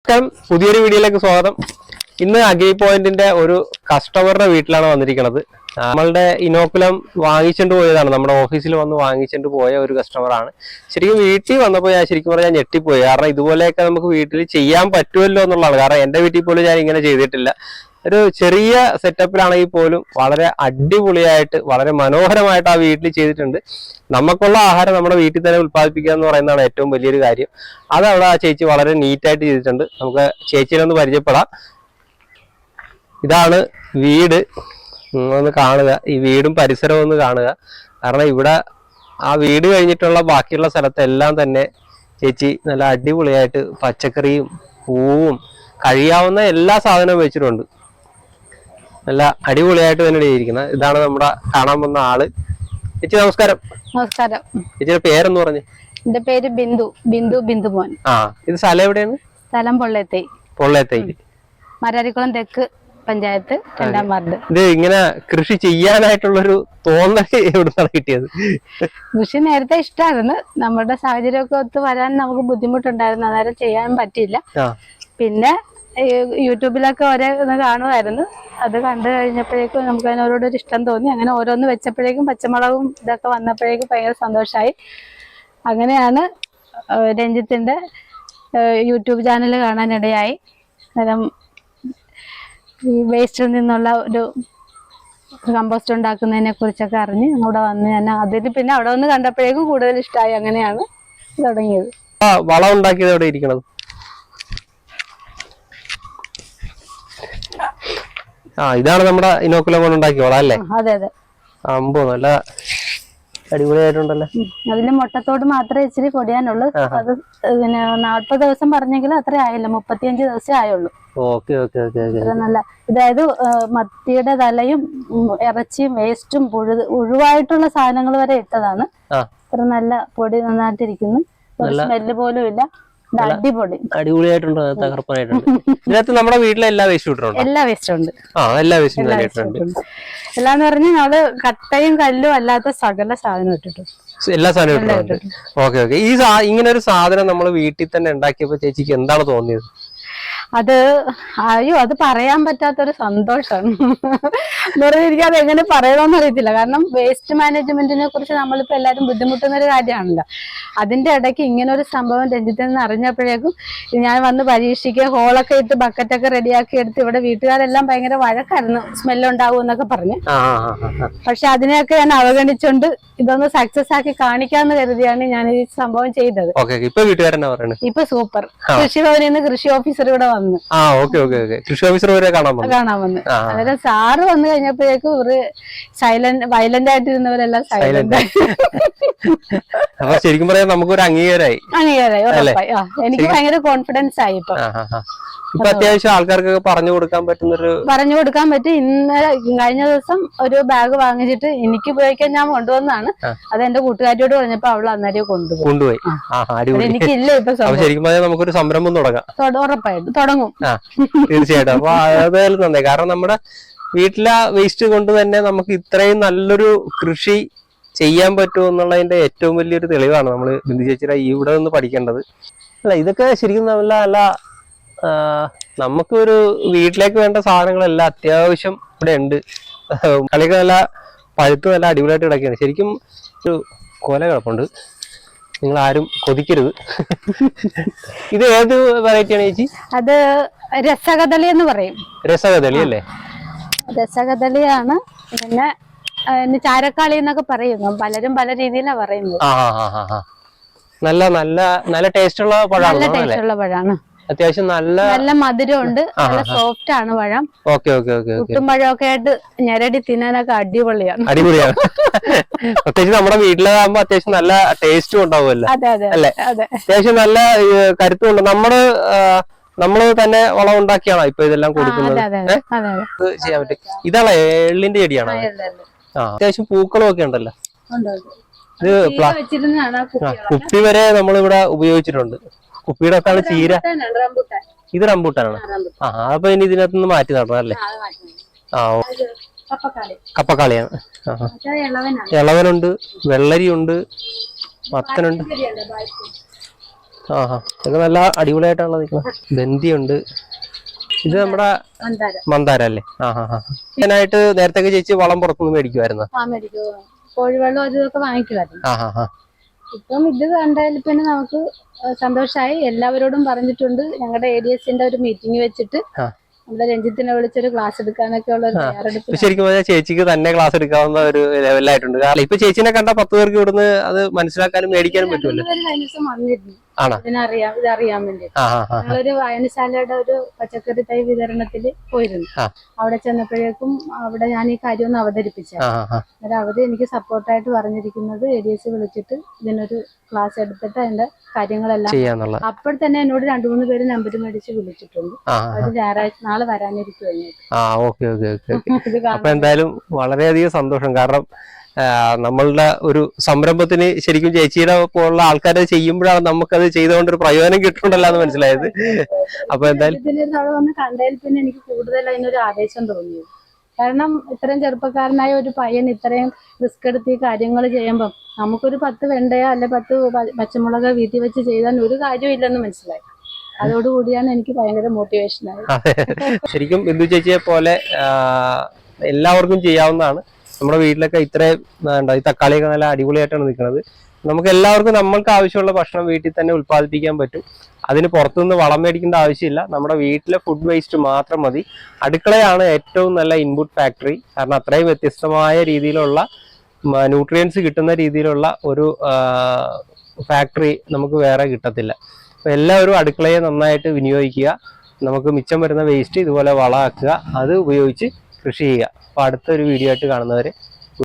നമസ്കാരം, പുതിയൊരു വീഡിയോയിലേക്ക് സ്വാഗതം. ഇന്ന് അഗ്രി പോയിന്റിന്റെ ഒരു കസ്റ്റമറുടെ വീട്ടിലാണ് വന്നിരിക്കുന്നത്. നമ്മളുടെ ഇനോക്കുലം വാങ്ങിച്ചുകൊണ്ട് പോയതാണ്, നമ്മുടെ ഓഫീസിൽ വന്ന് വാങ്ങിച്ചുകൊണ്ട് പോയ ഒരു കസ്റ്റമറാണ്. ശരിക്കും വീട്ടിൽ വന്നപ്പോൾ ഞാൻ ശരിക്കും പറഞ്ഞാൽ ഞെട്ടിപ്പോയി. കാരണം ഇതുപോലെയൊക്കെ നമുക്ക് വീട്ടിൽ ചെയ്യാൻ പറ്റുമല്ലോ എന്നുള്ളതാണ്. കാരണം എന്റെ വീട്ടിൽ പോലും ഞാൻ ഇങ്ങനെ ചെയ്തിട്ടില്ല. ഒരു ചെറിയ സെറ്റപ്പിലാണെങ്കിൽ പോലും വളരെ അടിപൊളിയായിട്ട് വളരെ മനോഹരമായിട്ട് ആ വീട്ടിൽ ചെയ്തിട്ടുണ്ട്. നമുക്കുള്ള ആഹാരം നമ്മുടെ വീട്ടിൽ തന്നെ ഉത്പാദിപ്പിക്കുക എന്ന് പറയുന്നതാണ് ഏറ്റവും വലിയൊരു കാര്യം. അതവിടെ ആ ചേച്ചി വളരെ നീറ്റായിട്ട് ചെയ്തിട്ടുണ്ട്. നമുക്ക് ചേച്ചിയെ ഒന്ന് പരിചയപ്പെടാം. ഇതാണ് വീട്, ഒന്ന് കാണുക. ഈ വീടും പരിസരവും ഒന്ന് കാണുക. കാരണം ഇവിടെ ആ വീട് കഴിഞ്ഞിട്ടുള്ള ബാക്കിയുള്ള സ്ഥലത്തെല്ലാം തന്നെ ചേച്ചി നല്ല അടിപൊളിയായിട്ട് പച്ചക്കറിയും പൂവും കഴിയാവുന്ന എല്ലാ സാധനവും വെച്ചിട്ടുണ്ട്. നല്ല അടിപൊളിയായിട്ട് തന്നെ ഇരിക്കുന്നത്. ഇതാണ് നമ്മുടെ കാണാൻ വന്ന ആള്. ചേച്ചി നമസ്കാരം. നമസ്കാരം. ചേച്ചിയുടെ പേരെന്ന് പറഞ്ഞു? എന്റെ പേര് ബിന്ദു. ബിന്ദു മോൻ. ഇത് സ്ഥലം എവിടെയാണ്? സ്ഥലം പൊള്ളേത്തൈ. പൊള്ളേത്തൈ, മരാരിക്കുളം തെക്ക് പഞ്ചായത്ത് 2ാം വാർഡ്. ഇത് ഇങ്ങനെ കൃഷി ചെയ്യാനായിട്ടുള്ളൊരു തോന്നൽ എവിടുന്നാണ് കിട്ടിയത്? കൃഷി നേരത്തെ ഇഷ്ടമായിരുന്നു. നമ്മുടെ സാഹചര്യമൊക്കെ ഒത്ത് വരാൻ നമുക്ക് ബുദ്ധിമുട്ടുണ്ടായിരുന്നു, അന്നേരം ചെയ്യാൻ പറ്റിയില്ല. പിന്നെ യൂട്യൂബിലൊക്കെ ഓരോന്ന് കാണുമായിരുന്നു. അത് കണ്ടു കഴിഞ്ഞപ്പോഴേക്കും നമുക്ക് അതിനോടൊരു ഇഷ്ടം തോന്നി. അങ്ങനെ ഓരോന്ന് വെച്ചപ്പോഴേക്കും പച്ചമുളകും ഇതൊക്കെ വന്നപ്പോഴേക്കും ഭയങ്കര സന്തോഷമായി. അങ്ങനെയാണ് രഞ്ജിത്തിന്റെ യൂട്യൂബ് ചാനൽ കാണാനിടയായി. അന്നേരം ഈ വേസ്റ്റിൽ നിന്നുള്ള ഒരു കമ്പോസ്റ്റ് ഉണ്ടാക്കുന്നതിനെ കുറിച്ചൊക്കെ അറിഞ്ഞ് അവിടെ വന്ന് ഞാൻ അതിന് പിന്നെ അവിടെ വന്ന് കണ്ടപ്പോഴേക്കും കൂടുതൽ ഇഷ്ടമായി. അങ്ങനെയാണ് തുടങ്ങിയത്. വളം ഉണ്ടാക്കിയത് എവിടെ ഇരിക്കണത്? ഇതാണ് നമ്മുടെ ഇനോക്കുലം കൊണ്ട് ഉണ്ടാക്കിയ വളം അല്ലേ? അതെ അതെ. അമ്പോ നല്ല അടിപൊളിയായിട്ടുണ്ടല്ലോ. അതില് മുട്ടത്തോട് മാത്രമേ ഇച്ചിരി പൊടിയാനുള്ളൂ. അത് പിന്നെ 40 ദിവസം പറഞ്ഞെങ്കിലും അത്ര ആയില്ല, 35 ദിവസമേ ആയുള്ളൂ. നല്ല അതായത് മത്തിയുടെ തലയും ഇറച്ചിയും വേസ്റ്റും ഒഴിവായിട്ടുള്ള സാധനങ്ങൾ വരെ ഇട്ടതാണ്. അത്ര നല്ല പൊടി നന്നായിട്ടിരിക്കുന്നു. സ്മെല്ല് പോലും ഇല്ല. അടിപൊളി അടിപൊളിയായിട്ടുണ്ട്, തകർപ്പനായിട്ടുണ്ട്. ഇതിനകത്ത് നമ്മുടെ വീട്ടിലെ എല്ലാ വേസ്റ്റും ഇട്ടിട്ടുണ്ട്? എല്ലാ വേസ്റ്റും ഉണ്ട്. എല്ലാന്ന് പറഞ്ഞാൽ നമ്മള് കട്ടയും കല്ലും അല്ലാത്ത സകല സാധനം ഇട്ടിട്ടുണ്ട്. എല്ലാ സാധനവും ഇട്ടിട്ടുണ്ട്. ഓക്കെ. ഈ ഇങ്ങനെ ഒരു സാധനം നമ്മൾ വീട്ടിൽ തന്നെ ഉണ്ടാക്കിയപ്പോ ചേച്ചിക്ക് എന്താണ് തോന്നിയത്? അത് പറയാൻ പറ്റാത്തൊരു സന്തോഷമാണ്. എന്ന് പറഞ്ഞാൽ എനിക്ക് അത് എങ്ങനെ പറയണമെന്ന് അറിയത്തില്ല. കാരണം വേസ്റ്റ് മാനേജ്മെന്റിനെ കുറിച്ച് നമ്മളിപ്പോ എല്ലാവരും ബുദ്ധിമുട്ടുന്ന ഒരു കാര്യമാണല്ലോ. അതിന്റെ ഇടയ്ക്ക് ഇങ്ങനെ ഒരു സംഭവം രഞ്ജിത്തിൽ നിന്ന് അറിഞ്ഞപ്പോഴേക്കും ഞാൻ വന്ന് പരീക്ഷിക്കുക, ഹോളൊക്കെ ഇട്ട് ബക്കറ്റൊക്കെ റെഡിയാക്കി എടുത്ത് ഇവിടെ വീട്ടുകാരെല്ലാം ഭയങ്കര വഴക്കായിരുന്നു, സ്മെല്ലുണ്ടാവും എന്നൊക്കെ പറഞ്ഞ്. പക്ഷെ അതിനെയൊക്കെ ഞാൻ അവഗണിച്ചുകൊണ്ട് ഇതൊന്ന് സക്സസ് ആക്കി കാണിക്കാന്ന് കരുതിയാണ് ഞാൻ ഈ സംഭവം ചെയ്തത്. ഇപ്പൊ സൂപ്പർ. കൃഷിഭവനിൽ നിന്ന് കൃഷി ഓഫീസർ ഇവിടെ വന്നു. കാണാൻ വന്നു. അന്നേരം സാറ് വന്നു കഴിഞ്ഞപ്പോഴേക്കും ഇവര് വയലന്റ് ആയിട്ടിരുന്നവരെല്ലാം സൈലന്റ് ആയി. ശരിക്കും പറയാൻ നമുക്കൊരു അംഗീകാരമായി. ഉറപ്പായി. എനിക്ക് ഭയങ്കര കോൺഫിഡൻസ് ആയി. ഇപ്പൊ അത്യാവശ്യം ആൾക്കാർക്ക് പറഞ്ഞു കൊടുക്കാൻ പറ്റും. ഇന്നലെ കഴിഞ്ഞ ദിവസം ഒരു ബാഗ് വാങ്ങിച്ചിട്ട് എനിക്ക് ഉപയോഗിക്കാൻ ഞാൻ കൊണ്ടുവന്നാണ്. അത് എന്റെ കൂട്ടുകാരിയോട് പറഞ്ഞപ്പോ അവള് അന്നേരം കൊണ്ടുപോയി. എനിക്കില്ല ഇപ്പൊ ശരിക്കും നമുക്കൊരു സംരംഭം തുടങ്ങാം. ഉറപ്പായിട്ടും തുടങ്ങും. തീർച്ചയായിട്ടും. അപ്പൊ അതായാലും നന്നായി. കാരണം നമ്മുടെ വീട്ടിലെ വേസ്റ്റ് കൊണ്ട് തന്നെ നമുക്ക് ഇത്രയും നല്ലൊരു കൃഷി ചെയ്യാൻ പറ്റുമോ എന്നുള്ളതിന്റെ ഏറ്റവും വലിയൊരു തെളിവാണ് നമ്മൾ ബിന്ദു ചേച്ചിയുടെ ഇവിടെ നിന്ന് പഠിക്കേണ്ടത്. അല്ല, ഇതൊക്കെ ശരിക്കും നല്ല നമുക്കൊരു വീട്ടിലേക്ക് വേണ്ട സാധനങ്ങളെല്ലാം അത്യാവശ്യം ഇവിടെ ഉണ്ട്. കളിയൊക്കെ നല്ല പഴുത്ത് നല്ല അടിപൊളിയായിട്ട് കിടക്കുകയാണ്. ശരിക്കും ഒരു കൊല കിടപ്പുണ്ട്, നിങ്ങൾ ആരും കൊതിക്കരുത്. ഇത് ഏത് വെറൈറ്റിയാണ് ചേച്ചി? അത് രസകദളി എന്ന് പറയും. രസകദളി അല്ലേ? രസകദളിയാണ്. പിന്നെ ചാരക്കാളി എന്നൊക്കെ പറയുന്നു. പലരും പല രീതിയിലാണ് പറയുന്നത്. നല്ല നല്ല നല്ല ടേസ്റ്റ് ഉള്ള പഴമാണ്. അത്യാവശ്യം നല്ല മധുരമുണ്ട്. നല്ല സോഫ്റ്റ് ആണ് പഴം. ഉട്ടും പഴമൊക്കെ ആയിട്ട് ഞെരടി തിന്നാനൊക്കെ അടിപൊളിയാണ്. പ്രത്യേകിച്ച് നമ്മുടെ വീട്ടിലാകുമ്പോ അത്യാവശ്യം നല്ല ടേസ്റ്റും ഉണ്ടാവുമല്ലോ അല്ലേ? അത്യാവശ്യം നല്ല കരുത്തുണ്ട്. നമ്മള് തന്നെ വളം ഉണ്ടാക്കിയാണോ ഇപ്പൊ ഇതെല്ലാം കൊടുക്കുന്നത്? ചെയ്യാൻ പറ്റും. ഇതാണ് എള്ളിന്റെ ചെടിയാണോ? അത്യാവശ്യം പൂക്കളും ഒക്കെ ഉണ്ടല്ലോ. ഇത് കുപ്പി വരെ നമ്മളിവിടെ ഉപയോഗിച്ചിട്ടുണ്ട്. കുപ്പിയുടെ ഒക്കെയാണ് ചീര. ഇത് റംബൂട്ടാനാണ്. അപ്പൊ ഇനി ഇതിനകത്തുനിന്ന് മാറ്റി നടണം അല്ലേ? കപ്പക്കാളിയാണ്. ഇളവനുണ്ട്, വെള്ളരിയുണ്ട്, മത്തനുണ്ട്. ഇതൊക്കെ നല്ല അടിപൊളിയായിട്ടാണല്ലോ നിൽക്കുന്നത്. ബന്ദിയുണ്ട്. ഇത് നമ്മുടെ മന്ദാര അല്ലേ? ഇതിനായിട്ട് നേരത്തെ ചേച്ചി വളം പുറത്തുനിന്ന് മേടിക്കുമായിരുന്നു. കോഴിവെള്ളം അതൊക്കെ വാങ്ങിക്കുമായിരുന്നു. ഇപ്പം ഇത് കണ്ടാൽ പിന്നെ നമുക്ക് സന്തോഷമായി. എല്ലാവരോടും പറഞ്ഞിട്ടുണ്ട്. ഞങ്ങളുടെ ADSന്റെ ഒരു മീറ്റിംഗ് വെച്ചിട്ട് നമ്മുടെ രഞ്ജിത്തിനെ വിളിച്ചൊരു ക്ലാസ് എടുക്കാനൊക്കെ ഉള്ള തയ്യാറെടുപ്പ്. ശരിക്കും പറഞ്ഞാൽ ചേച്ചിക്ക് തന്നെ ക്ലാസ് എടുക്കാവുന്ന ഒരു ലെവലായിട്ടുണ്ട്. കാരണം ഇപ്പൊ ചേച്ചിനെ കണ്ട 10 പേർക്ക് ഇവിടുന്ന് അത് മനസ്സിലാക്കാനും മേടിക്കാനും പറ്റുമല്ലോ. കഴിഞ്ഞ ദിവസം വന്നിരുന്നു ഇതറിയാൻ വേണ്ടി. ഞങ്ങളൊരു വായനശാലയുടെ ഒരു പച്ചക്കറി തൈ വിതരണത്തില് പോയിരുന്നു. അവിടെ ചെന്നപ്പോഴേക്കും അവിടെ ഞാൻ ഈ കാര്യം ഒന്ന് അവതരിപ്പിച്ചു. അന്നേരം അവര് എനിക്ക് സപ്പോർട്ടായിട്ട് പറഞ്ഞിരിക്കുന്നത് ADS വിളിച്ചിട്ട് ഇതിനൊരു ക്ലാസ് എടുത്തിട്ട് അതിന്റെ കാര്യങ്ങളെല്ലാം ചെയ്യാന്നുള്ളത്. അപ്പോൾ തന്നെ എന്നോട് 2-3 പേര് നമ്പർ മേടിച്ച് വിളിച്ചിട്ടുണ്ട്. അവര് ഞായറാഴ്ച നാളെ വരാനിരിക്കുവായിരുന്നു. അപ്പൊ എന്തായാലും വളരെയധികം സന്തോഷം. കാരണം നമ്മളുടെ ഒരു സംരംഭത്തിന് ശരിക്കും ചേച്ചിയുടെ പോലുള്ള ആൾക്കാരെ ചെയ്യുമ്പോഴാണ് നമുക്കത് ചെയ്തുകൊണ്ടൊരു പ്രയോജനം കിട്ടുന്നുണ്ടല്ലോ എന്ന് മനസ്സിലായത്. അപ്പൊ എന്തായാലും അവിടെ വന്ന് കണ്ടതിൽ പിന്നെ എനിക്ക് കൂടുതൽ അതിനൊരു ആവേശം തോന്നിയത്. കാരണം ഇത്രയും ചെറുപ്പക്കാരനായ ഒരു പയ്യൻ ഇത്രയും റിസ്ക് എടുത്ത് ഈ കാര്യങ്ങൾ ചെയ്യുമ്പം നമുക്കൊരു 10 വെണ്ടയോ അല്ലെ 10 പച്ചമുളക് വീട്ടിൽ വെച്ച് ചെയ്താൽ ഒരു കാര്യമില്ലെന്ന് മനസ്സിലായി. അതോടുകൂടിയാണ് എനിക്ക് ഭയങ്കര മോട്ടിവേഷൻ ആയത്. ശരിക്കും ബിന്ദു ചേച്ചിയെ പോലെ എല്ലാവർക്കും ചെയ്യാവുന്നതാണ്. നമ്മുടെ വീട്ടിലൊക്കെ ഇത്രയും ഈ തക്കാളിയൊക്കെ നല്ല അടിപൊളിയായിട്ടാണ് നിൽക്കുന്നത്. നമുക്ക് എല്ലാവർക്കും നമ്മൾക്ക് ആവശ്യമുള്ള ഭക്ഷണം വീട്ടിൽ തന്നെ ഉൽപ്പാദിപ്പിക്കാൻ പറ്റും. അതിന് പുറത്തുനിന്ന് വളം മേടിക്കേണ്ട ആവശ്യമില്ല. നമ്മുടെ വീട്ടിലെ ഫുഡ് വേസ്റ്റ് മാത്രം മതി. അടുക്കളയാണ് ഏറ്റവും നല്ല ഇൻപുട്ട് ഫാക്ടറി. കാരണം അത്രയും വ്യത്യസ്തമായ രീതിയിലുള്ള ന്യൂട്രിയൻസ് കിട്ടുന്ന രീതിയിലുള്ള ഒരു ഫാക്ടറി നമുക്ക് വേറെ കിട്ടത്തില്ല. അപ്പോൾ എല്ലാവരും അടുക്കളയെ നന്നായിട്ട് വിനിയോഗിക്കുക. നമുക്ക് മിച്ചം വരുന്ന വേസ്റ്റ് ഇതുപോലെ വളമാക്കുക. അത് ഉപയോഗിച്ച് കൃഷി ചെയ്യുക. അപ്പോൾ അടുത്തൊരു വീഡിയോ ആയിട്ട് കാണുന്നവരെ